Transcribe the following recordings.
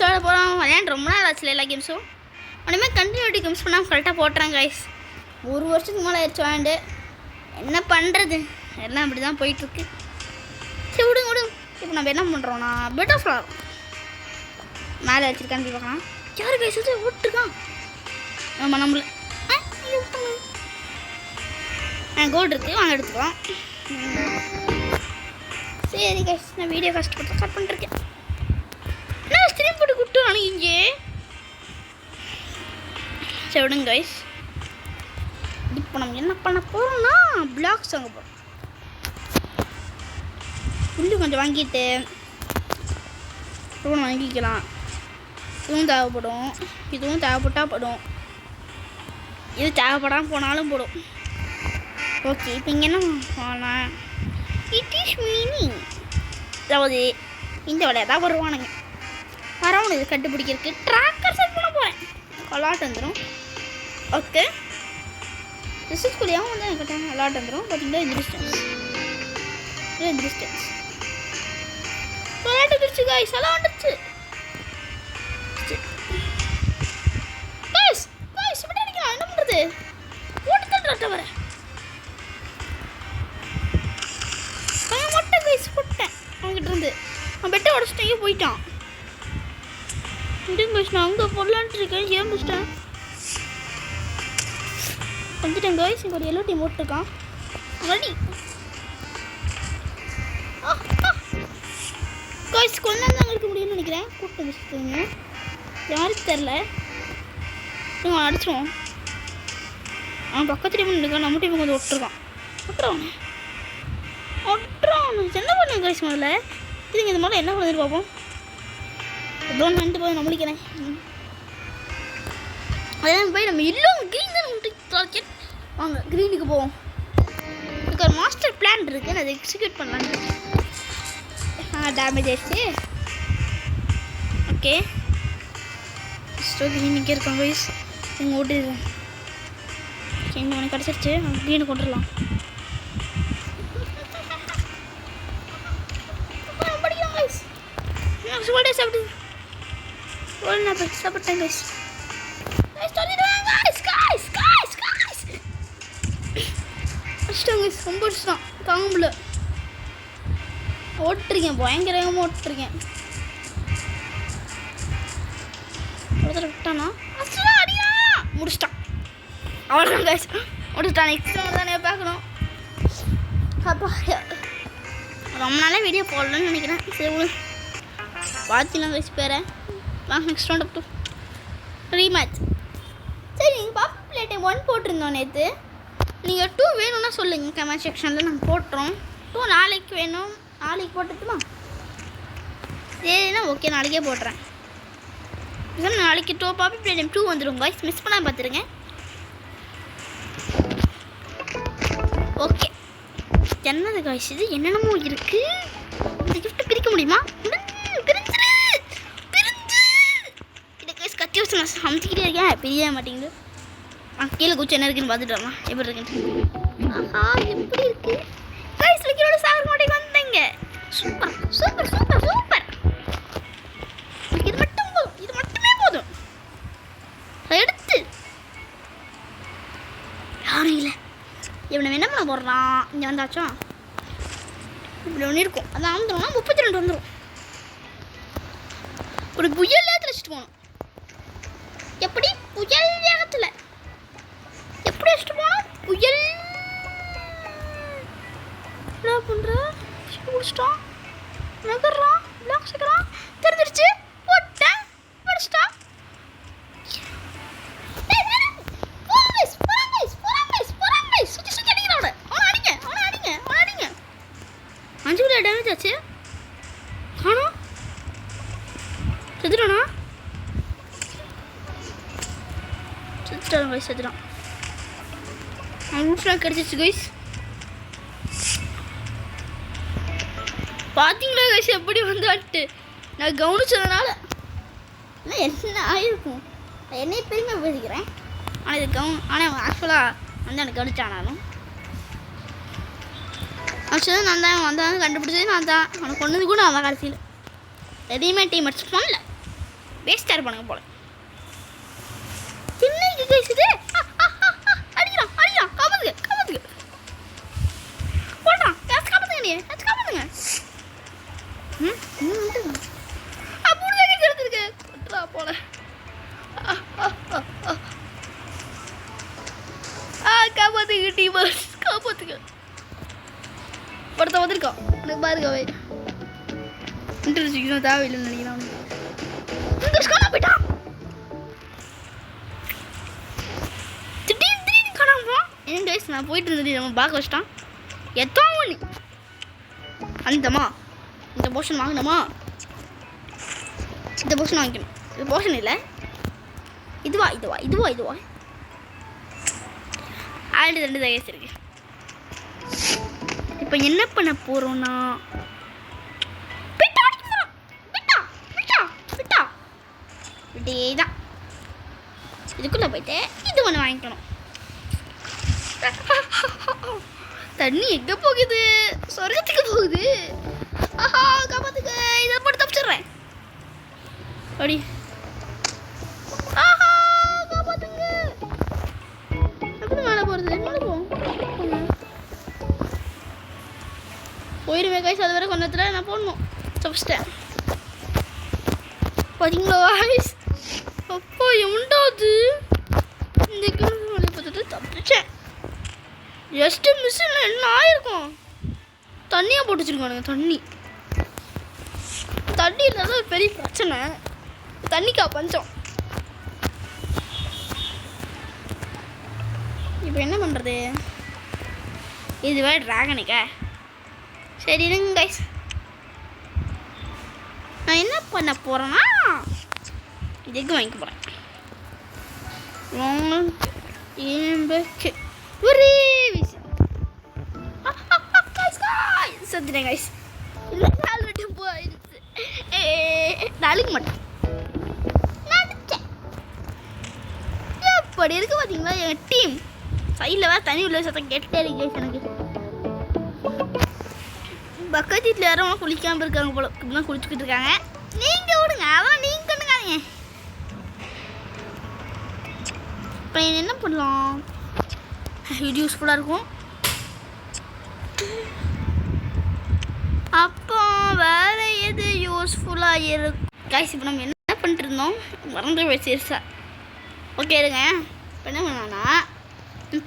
Games விளாட போகிறோம். விளையாண்டு ரொம்ப நாள் ஆச்சு எல்லா கேம்ஸும். உடனே கண்டினியூட்டி கேம்ஸ் பண்ணால் கரெக்டாக போட்டுறாங்க கைஸ். 1 வருஷத்துக்கு மேலே ஆயிடுச்சு விளையாண்டு. என்ன பண்ணுறது, எல்லாம் அப்படி தான் போயிட்டுருக்கு. சரி விடுங்க விடுங்க. இப்போ நம்ம என்ன பண்ணுறோன்னா பெட் ஆஃப் விளாட்றோம். மேலே வச்சுருக்கான்னு போய் பார்க்கலாம். யாரு கைஸ் வச்சு விட்டுருக்கான் நம்ம நம்மள கோல்டு இருக்குது, வாங்க எடுத்துக்கலாம். சரி கைஸ், நான் வீடியோ கஷ்டப்பட்டு கட் பண்ணிட்டுருக்கேன். நான் ஸ்க்ரீன் போட்டு கூப்பிட்டு இங்கே. சரி விடுங்க கைஸ். இப்போ நம்ம என்ன பண்ண போகிறோம்னா பிளாக்ஸ் வாங்க போகிறோம். புல்லு கொஞ்சம் வாங்கிட்டு ரூன் வாங்கிக்கலாம். இதுவும் தேவைப்படும், இதுவும் தேவைப்பட்டால் படும், இது தேவைப்படாமல் போனாலும் போடும். ஓகே, இப்போ இங்கே என்ன போனால் இட் இஸ் மீனிங், அதாவது இந்த விளையாட தான் வருவானுங்க. வரவனு இது கண்டுபிடிக்கிறதுக்கு ட்ராக்கர் செட் பண்ண போகிறேன். அலாட் வந்துடும். ஓகே, ரிசர்ச்குள்ளேயும் வந்து எனக்கு அலாட் வந்துடும். பார்த்தீங்கன்னா இந்த டிஸ்டன்ஸ் அலாட் வந்துருச்சு கைஸ். அலாட் வந்துருச்சு கைஸ். கைஸ் இப்படி அடிக்கலாம், என்ன பண்ணுறது? போட்டு தட்டுறாட்ட வர மொட்டை கைஸ் போட்டேன் அவங்ககிட்ட இருந்து. அவன் பெட்டை உடச்சிட்டே போயிட்டான். விடுங்க கைஸ், நான் அங்கே போடலான்ட்டு இருக்கேன். ஏன் முடிச்சிட்டேன் வந்துட்டேன் கைஸ். இங்கே ஒரு எல்லோ டீம் போட்டுருக்கான். Ready guys. கொஞ்சம் தான் இருக்க முடியும்னு நினைக்கிறேன். கூப்பிட்டு வச்சுருங்க, யாருக்கு தெரில. இவன் அடிச்சிடுவோம். அவன் பக்கத்து டீம் இருக்கான், நம்ம டீம் கொஞ்சம் ஒட்டுருக்கான். அப்புறம் என்ன பண்ணுங்க கைஸ் முதல்ல. இதுங்க இந்த மாதிரி என்ன பண்ணுறது பார்ப்போம். டோன் வந்துட்டு போய் நான் முடிக்கிறேன். அதான் போய் நம்ம எல்லோ க்ரீன் தான் வாங்க க்ரீனுக்கு போவோம். இதுக்கு ஒரு மாஸ்டர் பிளான் இருக்குது, நான் அதை எக்ஸிக்யூட் பண்ணலான்னு. டேமேஜ் ஆயிடுச்சு. ஓகே, ஃபஸ்ட்டு க்ரீனுக்கே இருக்கோம் கைஸ். இங்கே ஓட்டிடுறேன். இங்கே உனக்கு கிடச்சிருச்சு. க்ரீனு கொண்டுடலாம். படிக்கலாம் கைஸ். சொல்லிட்டே சாப்பிட்டு சாப்பிட்டேன் கைஸ். ரொம்ப அடிச்சுட்டான், தாங்க முடியல. ஓட்டுருக்கேன், பயங்கரமாக ஓட்டுருக்கேன். ஒருத்தர் விட்டானா அடியா முடிச்சிட்டான். அவ்வளோதான் கைஸ், முடிச்சிட்டான். நெக்ஸ்ட் தானே பார்க்கணும். அப்பா ரொம்ப நாளே வீடியோ போடலன்னு நினைக்கிறேன். சரி பார்த்துலாம் கைஸ் பேரை. வாங்க next round up to rematch. சரி, நீங்கள் பாப்பா பிளேட்டை 1 போட்டிருந்தோம் நேற்று. நீங்கள் 2 வேணும்னா சொல்லுங்கள் கமெண்ட் செக்ஷனில். நாங்கள் போட்டுறோம். 2 நாளைக்கு வேணும். நாளைக்கு போட்டுட்டுமா? சரிண்ணா, ஓகே, நாளைக்கே போட்டுறேன். நாளைக்கு பாப்பி பிளேட் 2 வந்துடும் கைஸ். மிஸ் பண்ணாமல் பார்த்துருங்க. ஓகே, என்னது கைஸ் இது? என்னென்னமோ இருக்குது. இந்த கிஃப்ட் பிரிக்க முடியுமா? கத்தி வச்சு நான் சமைச்சிக்கிட்டே இருக்கேன், பிரிய மாட்டேங்குது. கீழே குச்சி என்ன இருக்குன்னு பார்த்துட்டு வரலாம். எப்படி இருக்குன்னு. ஆஹா, எப்படி இருக்கு கைஸ்? கீழே சாகர் மாட்டேங்க வந்தேங்க. Super super super super. இது மட்டும் போதும், இது மட்டுமே போதும். எடுத்து யாரும் இல்லை. இவனை என்ன பண்ண போடுறான்? இங்கே வந்தாச்சும் இப்படி ஒன்று இருக்கும். அதான் வந்துடும்னா 32 வந்துடும். ஒரு புயல் நேரத்தில் வச்சுட்டு போகணும். எப்படி புயல் வேகத்தில் எப்படி வச்சுட்டு போனோம்? புயல் என்ன பண்ணுற? முடிச்சிட்டான், நகர்றான், பிளாக் சேர்க்குறான். தெரிஞ்சிருச்சு, போட்டேன், படிச்சிட்டான். சுற்றி சுற்றி அடிக்கிறான். அவனை அடிங்க, அவனை அடிங்க, அவனை அடிங்க. 5 கிலோ டேமேஜ் ஆச்சு. காணும் செத்துட்டானா? கைஸ் செத்துட்டான். அவன் ரூட்ஸ்லாம் கிடச்சிச்சு கைஸ். பார்த்தீங்களா கைஸ் எப்படி வந்தாட்டு? நான் கவனிச்சதுனால என்ன ஆகிருக்கும். என்னைய பெருமை பேசிக்கிறேன். ஆனால் இது ஆனால் ஆக்சுவலாக வந்து எனக்கு கவனிச்சானாலும் ஆக்சுவலாக நான் தான் வந்தாலும் கண்டுபிடிச்சது நான் தான். அவனை கொண்டது கூட நான் தான் கடைசியில். எதையுமே டீம் அடிச்சு பண்ணல. ஃபாஸ்ட்டாக இருப்பானுங்க போல. இன்னைக்கு கேசுது அடிக்கிறான் காப்பாத்துக்கு போடுறான். காப்பாத்துங்க நீ காப்பாத்துங்க. அப்படிதான் எடுத்துருக்கு போல. காப்பாத்துக்கு டீமர்ஸ் காப்பாத்துக்கு. ஒருத்த வந்திருக்கான் எனக்கு பாருங்க. இன்டர்வியூ தேவையில்லைன்னு நினைக்கிறான். போயிட்டான் திடீர்னு காணாம. ஏன் கைஸ் நான் போயிட்டு இருந்தது நம்ம பார்க்க வச்சிட்டான். எத்தனை மணி அந்தம்மா இந்த போர்ஷன் வாங்கினோமா? இந்த போர்ஷன் வாங்கிக்கணும். இது போர்ஷன் இல்லை, இதுவா ஆல்ரெடி 2 கைஸ் இருக்கு. இப்போ என்ன பண்ண போறோம்னா தான் இதுக்குள்ள போயிட்டு இது ஒன்று வாங்கிக்கணும். தண்ணி எங்க போகுது? சொர்க்கத்துக்கு போகுது. ஆஹா காப்பாத்துக்கு. இதை போட்டு தப்பிச்சிடுறேன். அப்படி ஆஹா காப்பாத்துங்க. எப்படி மேலே போகிறது? மேலே போயிடுவேன் கைஸ். அது வரை கொஞ்ச நேரத்தில் நான் போடணும். தப்பிச்சிட்டேன் பார்த்தீங்களா கைஸ்? அப்பா எண்டாது இந்த கிணறு பார்த்துட்டு தப்பிச்சேன். ஜஸ்ட் மிஸ்ஸில் என்ன ஆயிருக்கும்? தண்ணியாக போட்டு வச்சுருக்கானுங்க. தண்ணி இருந்தாலும் ஒரு பெரிய பிரச்சனை. தண்ணிக்கா பஞ்சம். இப்போ என்ன பண்ணுறது? இதுவே ட்ராகனுக்கா? சரி இருங்க கைஸ். நான் என்ன பண்ண போகிறேன்னா இதுக்கு வாங்கிக்க போகிறேன். ஒரே விஷயம் சத்துட்டேன் கைஸ். இல்லை நாள் மட்டும் போயிடுச்சு. நாளைக்கு மட்டும் நடிச்சேன். எப்படி இருக்கு பார்த்தீங்களா எங்கள் டீம்? சைடில் வேறு தண்ணி உள்ள சத்தம் கேட்டுட்டே இருக்கு கைஸ். எனக்கு பக்கத்து வீட்டில் யாரும் குளிக்காமல் இருக்காங்க போல. இப்படிதான் குளிச்சுக்கிட்டு இருக்காங்க. நீங்கள் விடுங்க, அதான் நீங்கள் கண்டுக்காதீங்க. இப்போ என்ன பண்ணலாம்? இது யூஸ்ஃபுல்லாக இருக்கும். அப்போ வேறு எது யூஸ்ஃபுல்லாக இருக்கும் கைஸ்? இப்போ நம்ம என்ன பண்ணிட்டு இருந்தோம் மறந்து போயிடுச்சு. ஓகே இருங்க. இப்போ என்ன பண்ணலான்னா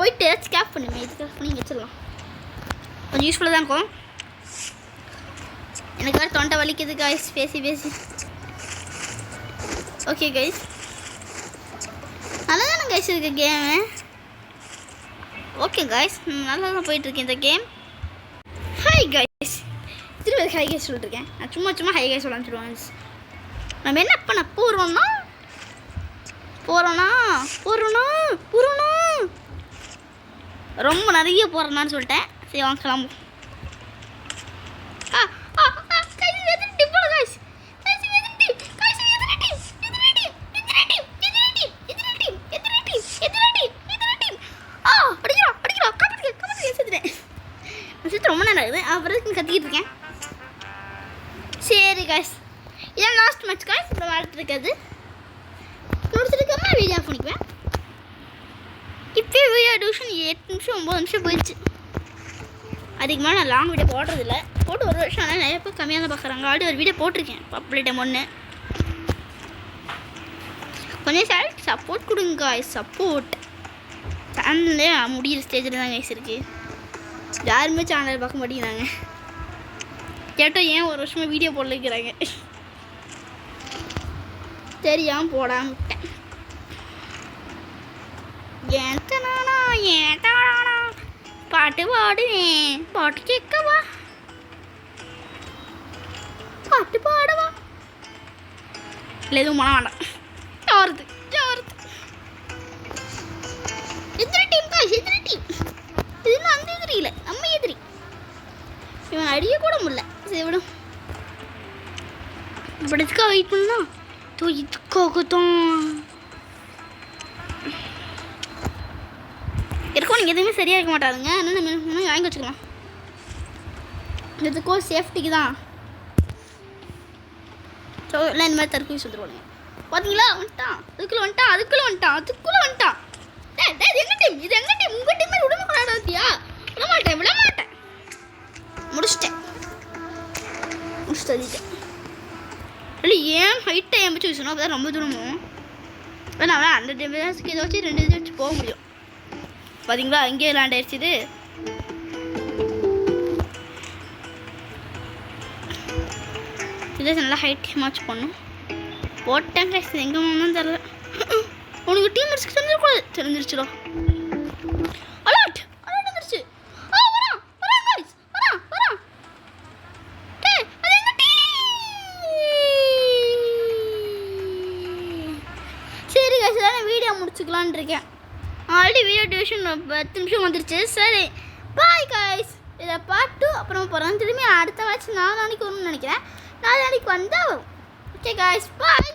போயிட்டு ஏதாச்சும் கேப் பண்ணுமே. இது கேப் பண்ணி வச்சிடலாம். கொஞ்சம் யூஸ்ஃபுல்லாக தான் இருக்கும். எனக்கு வேறு தொண்டை வலிக்குது கைஸ் பேசி. ஓகே கைஸ், நல்லா தானே கைஸ் இருக்கு கேமு. ஓகே கைஸ், நல்லா தான் போயிட்டுருக்கு இந்த கேம். ஹாய் கைஸ், திரும்ப ஹை கைஸ் சொல்லிட்டுருக்கேன். நான் சும்மா ஹை கைஸ் சொல்லுவேன். நம்ம என்ன பண்ண போகிறோன்னா ரொம்ப நிறைய போகிறோன்னான்னு சொல்லிட்டேன். சரி வாங்க கிளம்பும். ரொம்ப நேரம் ஆகுது. அப்புறம் கத்திக்கிட்டு இருக்கேன். சரி காய்ஸ், இதான் லாஸ்ட் மேட்ச் காய்ஸ். இப்போ விளையாட்டு இருக்காது முடிச்சிருக்காம வீடியோ ஆஃப் பண்ணிக்குவேன். இப்போயே வீடியோ டியூஷன் 8 நிமிஷம் 9 நிமிஷம் போயிடுச்சு. அதுக்கு மேலே நான் லாங் வீடியோ போடுறதில்ல. போட்டு 1 வருஷம் ஆனால் நிறைய பேர் கம்மியாக தான் பார்க்குறாங்க. ஆல்ரெடி ஒரு வீடியோ போட்டிருக்கேன் பப்ளிக் டைம் 1. கொஞ்சம் சேனல் சப்போர்ட் கொடுங்க காய்ஸ். சப்போர்ட் சேனல்லே முடிகிற ஸ்டேஜில் தான் காய்ஸ் இருக்குது. யாருமே சேனல் பார்க்க மாட்டேங்கிறாங்க. கேட்டால் ஏன் 1 வருஷமாக வீடியோ போடலைக்கிறாங்க. தெரியாமல் போடாம விட்டேன். ஏன் பாட்டு பாடுவேன். பாட்டு கேட்கவா? பாட்டு பாடவா? இல்லை எதுவும் பண்ண வேண்டாம். ஜாருது எதிரி டீம் காய்ஸ், எதிரி டீம். இது அந்த எதிரி இல்லை, நம்ம எதிரி. இவன் அடிக்க கூட முடியல. சரி விடும். இப்படி இதுக்காக வெயிட் பண்ணா தோ இதுக்காகத்தான் இருக்கும். நீங்கள் எதுவுமே சரியாக இருக்க மாட்டாதுங்க. அதனால் நம்ம வாங்கி வச்சுக்கலாம். இதுக்கோ சேஃப்டிக்கு தான். ஸோ இல்லை இந்த மாதிரி தற்கொலை சொல்லிடுவாங்க. பார்த்தீங்களா வந்துட்டான், அதுக்குள்ளே வந்துட்டான். இது என்ன டீம், உங்கள் டீம் விட மாட்டியா? விட மாட்டேன். முடிச்சிட்டேன். இல்லை ஏன் ஹைட்டை எம்பிச்சு வச்சுனா அப்போ தான் ரொம்ப தூரமும் வேணா அந்த டேமேஜ்க்கு இதை வச்சு 2 இது வச்சு போக முடியும். பார்த்தீங்களா இங்கே லேண்ட் ஆயிடுச்சு. இது இதை நல்லா ஹைட் மேட்ச் பண்ணும். போட்டேன் கைஸ், எங்கே போகணும்னு தெரியல. உனக்கு டீம் மேட்ஸ்க்கு தெரிஞ்சிடக்கூடாது. தெரிஞ்சிருச்சுடா. அலர்ட் வந்துருச்சு. வரான். சரி கைஸ், நான் வீடியோ முடிச்சுக்கலான்னு இருக்கேன். ஆல்ரெடி வீடியோ டியூஷன் 10 நிமிஷம் வந்துருச்சு. சரி பாய் கைஸ். இதை பாட்டு அப்புறம் போகிறேன். திரும்பி அடுத்த வாட்ச் 4 நாளைக்கு வரும்னு நினைக்கிறேன். 4 நாளைக்கு வந்தால் வரும். ஓகே கைஸ், பாய்.